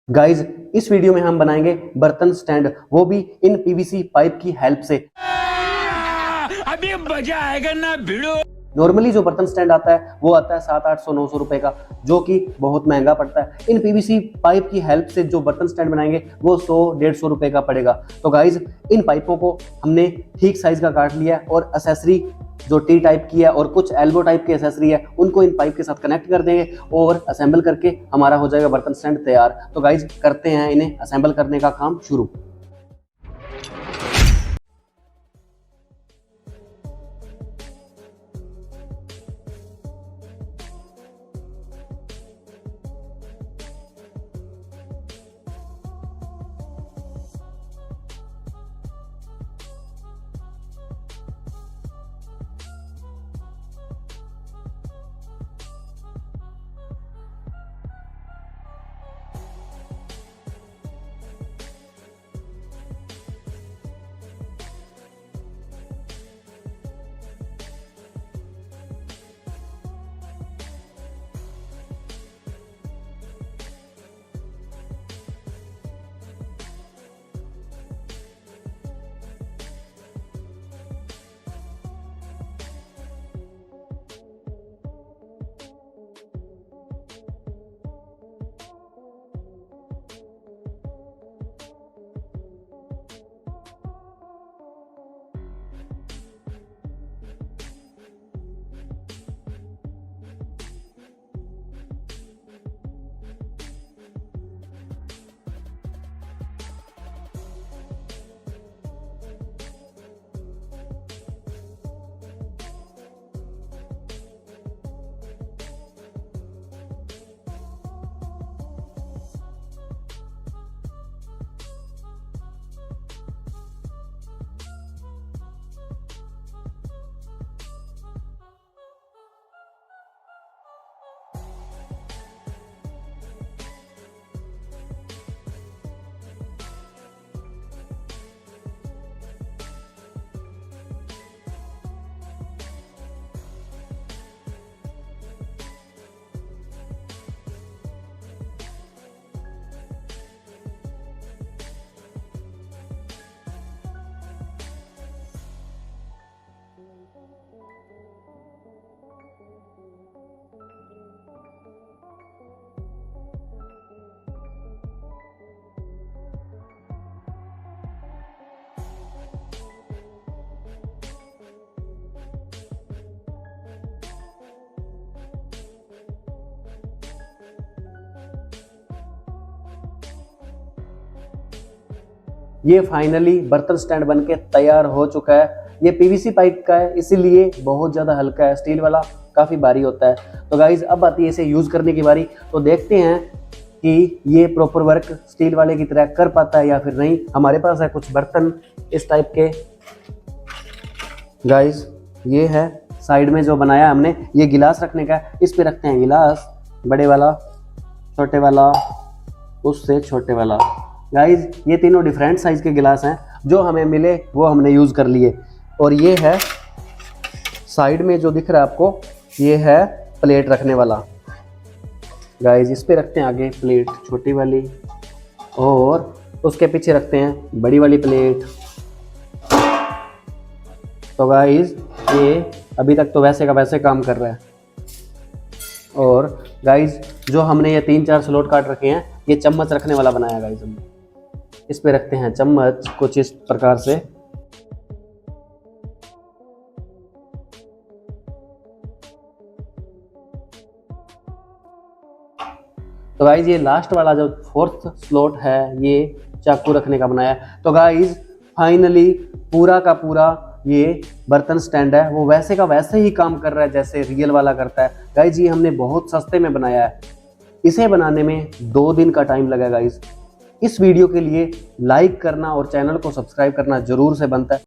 Guys इस video में हम बनाएंगे बर्तन स्टैंड, वो भी इन पीवीसी पाइप की हेल्प से। अभी मजा आएगा ना भिड़ो। नॉर्मली जो बर्तन स्टैंड आता है वो आता है 700-800-900 रुपए का, जो कि बहुत महंगा पड़ता है। इन पीवीसी पाइप की हेल्प से जो बर्तन स्टैंड बनाएंगे वो 100-150 रुपए का पड़ेगा। तो गाइज इन पाइपों को हमने ठीक साइज का काट लिया और एसेसरी जो टी टाइप की है और कुछ एल्बो टाइप की एसेसरी है उनको इन पाइप के साथ कनेक्ट कर देंगे और असेंबल करके हमारा हो जाएगा बर्तन स्टैंड तैयार। तो गाइज करते हैं इन्हें असेंबल करने का काम शुरू। ये फाइनली बर्तन स्टैंड बनके तैयार हो चुका है। ये पीवीसी पाइप का है इसीलिए बहुत ज़्यादा हल्का है, स्टील वाला काफ़ी भारी होता है। तो गाइज अब आती है इसे यूज़ करने की बारी। तो देखते हैं कि ये प्रॉपर वर्क स्टील वाले की तरह कर पाता है या फिर नहीं। हमारे पास है कुछ बर्तन इस टाइप के। गाइज ये है साइड में जो बनाया हमने, ये गिलास रखने का है। इस पे रखते हैं गिलास, बड़े वाला, छोटे वाला, उससे छोटे वाला। गाइज ये तीनों डिफरेंट साइज के गिलास हैं, जो हमें मिले वो हमने यूज़ कर लिए। और ये है साइड में जो दिख रहा है आपको, ये है प्लेट रखने वाला। गाइज इस पे रखते हैं आगे प्लेट छोटी वाली और उसके पीछे रखते हैं बड़ी वाली प्लेट। तो गाइज ये अभी तक तो वैसे का वैसे काम कर रहा है। और गाइज जो हमने ये 3-4 स्लॉट काट रखे हैं, ये चम्मच रखने वाला बनाया गाइज हमने। इस पे रखते हैं चम्मच कुछ इस प्रकार से। तो गाइज ये लास्ट वाला जो 4th स्लॉट है, ये चाकू रखने का बनाया है। तो गाइज फाइनली पूरा का पूरा ये बर्तन स्टैंड है वो वैसे का वैसे ही काम कर रहा है जैसे रियल वाला करता है। गाइज ये हमने बहुत सस्ते में बनाया है। इसे बनाने में 2 दिन का टाइम लगा गाइज। इस वीडियो के लिए लाइक करना और चैनल को सब्सक्राइब करना जरूर से बनता है।